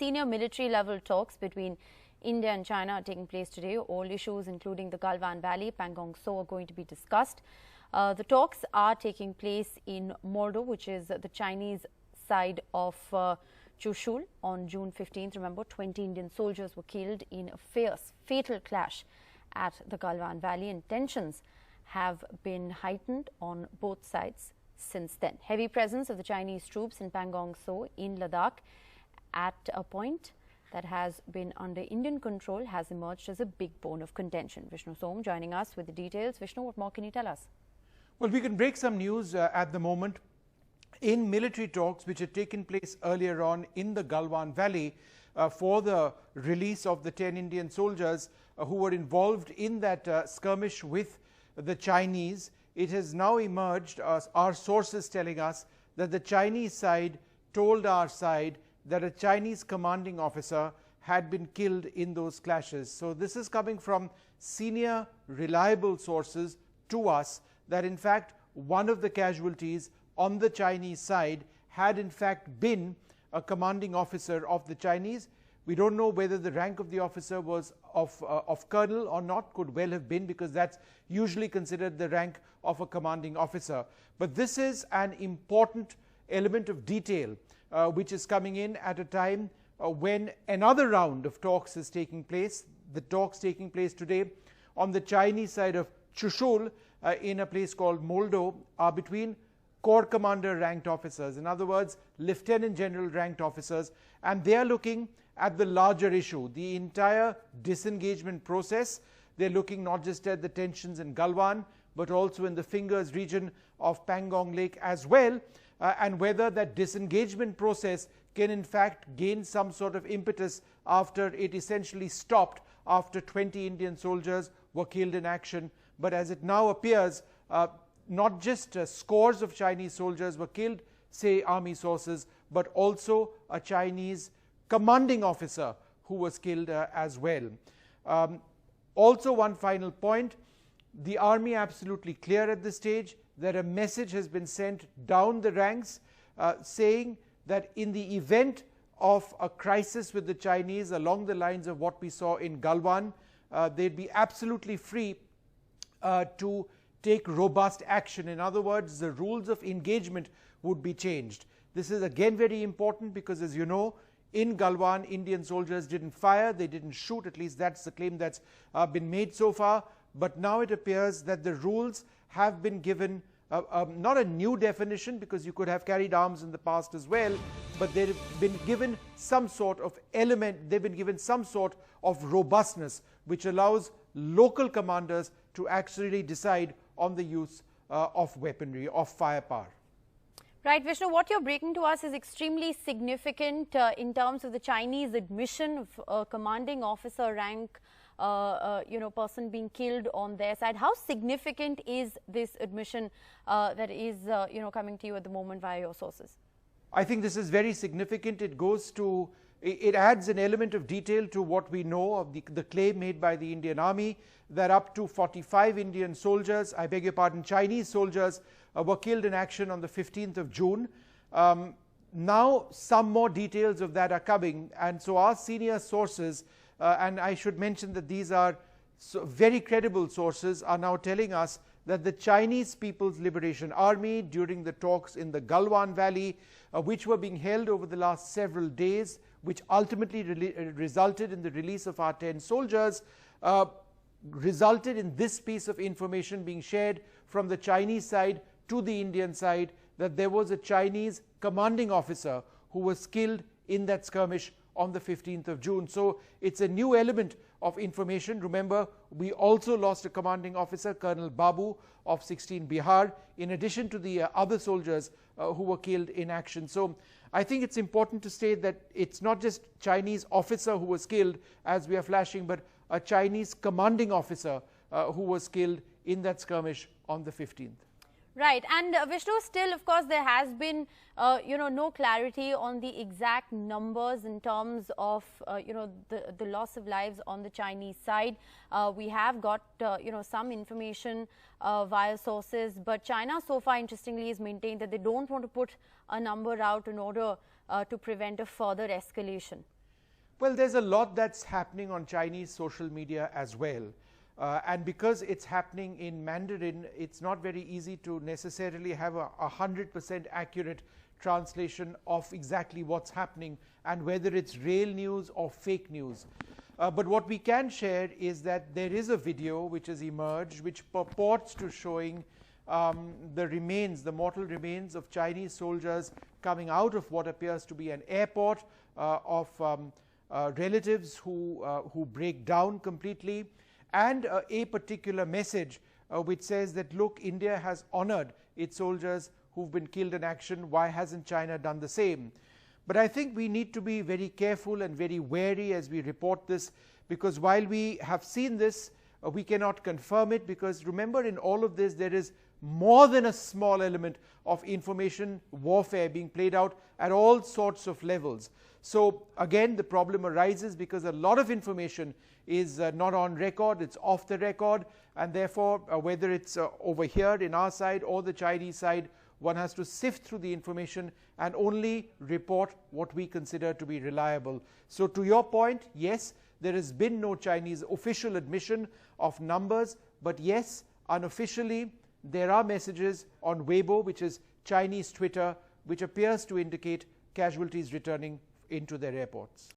senior military level talks between India and China are taking place today. All issues including the Galwan Valley, Pangong Tso are going to be discussed. The talks are taking place in Moldo, which is the Chinese side of Chushul on June 15th. Remember, 20 Indian soldiers were killed in a fierce, fatal clash at the Galwan Valley, and tensions have been heightened on both sides since then. Heavy presence of the Chinese troops in Pangong Tso in Ladakh at a point that has been under Indian control has emerged as a big bone of contention. Vishnu Som joining us with the details. Vishnu, what more can you tell us? Well, we can break some news at the moment. In military talks which had taken place earlier on in the Galwan Valley for the release of the 10 Indian soldiers who were involved in that skirmish with the Chinese, it has now emerged, our sources telling us, that the Chinese side told our side that a Chinese commanding officer had been killed in those clashes. So this is coming from senior reliable sources to us, that in fact one of the casualties on the Chinese side had in fact been a commanding officer of the Chinese. We don't know whether the rank of the officer was of colonel or not, could well have been, because that's usually considered the rank of a commanding officer. But this is an important element of detail which is coming in at a time when another round of talks is taking place. The talks taking place today on the Chinese side of Chushul in a place called Moldo are between corps commander ranked officers, in other words lieutenant general ranked officers, and they are looking at the larger issue, the entire disengagement process. They're looking not just at the tensions in Galwan but also in the Fingers region of Pangong Lake as well, and whether that disengagement process can in fact gain some sort of impetus after it essentially stopped after 20 Indian soldiers were killed in action. But as it now appears, not just scores of Chinese soldiers were killed, say army sources, but also a Chinese commanding officer who was killed as well. Also, one final point, the army absolutely clear at this stage that a message has been sent down the ranks saying that in the event of a crisis with the Chinese along the lines of what we saw in Galwan, they'd be absolutely free to take robust action. In other words, the rules of engagement would be changed. This is again very important because, as you know, in Galwan, Indian soldiers didn't fire, they didn't shoot, at least that's the claim that's been made so far. But now it appears that the rules have been given not a new definition, because you could have carried arms in the past as well, but they've been given some sort of element, they've been given some sort of robustness which allows local commanders to actually decide on the use of weaponry, of firepower. Right, Vishnu, what you're breaking to us is extremely significant in terms of the Chinese admission of a commanding officer rank person being killed on their side. How significant is this admission that is coming to you at the moment via your sources? I think this is very significant. It goes to, it adds an element of detail to what we know of the claim made by the Indian Army that up to 45 Indian soldiers, I beg your pardon, Chinese soldiers were killed in action on the 15th of June. Now some more details of that are coming, and so our senior sources, and I should mention that these are very credible sources, are now telling us that the Chinese People's Liberation Army, during the talks in the Galwan Valley, which were being held over the last several days, which ultimately resulted in the release of our 10 soldiers, resulted in this piece of information being shared from the Chinese side to the Indian side, that there was a Chinese commanding officer who was killed in that skirmish on the 15th of June. So it's a new element of information. Remember, we also lost a commanding officer, Colonel Babu of 16 Bihar, in addition to the other soldiers who were killed in action. So I think it's important to state that it's not just Chinese officer who was killed as we are flashing, but a Chinese commanding officer who was killed in that skirmish on the 15th. Right, and Vishnu, still of course there has been no clarity on the exact numbers in terms of the loss of lives on the Chinese side. We have got some information via sources, but China so far interestingly has maintained that they don't want to put a number out in order to prevent a further escalation. Well, there's a lot that's happening on Chinese social media as well. And because it's happening in Mandarin, it's not very easy to necessarily have a 100% accurate translation of exactly what's happening and whether it's real news or fake news. But what we can share is that there is a video which has emerged which purports to showing the mortal remains of Chinese soldiers coming out of what appears to be an airport of relatives who break down completely, and a particular message which says that, look, India has honored its soldiers who've been killed in action. Why hasn't China done the same? But I think we need to be very careful and very wary as we report this, because while we have seen this, we cannot confirm it, because remember, in all of this there is more than a small element of information warfare being played out at all sorts of levels. So again, the problem arises because a lot of information is not on record, it's off the record, and therefore whether it's over here in our side or the Chinese side, one has to sift through the information and only report what we consider to be reliable. So to your point, yes, there has been no Chinese official admission of numbers, but yes, unofficially there are messages on Weibo, which is Chinese Twitter, which appears to indicate casualties returning into their airports.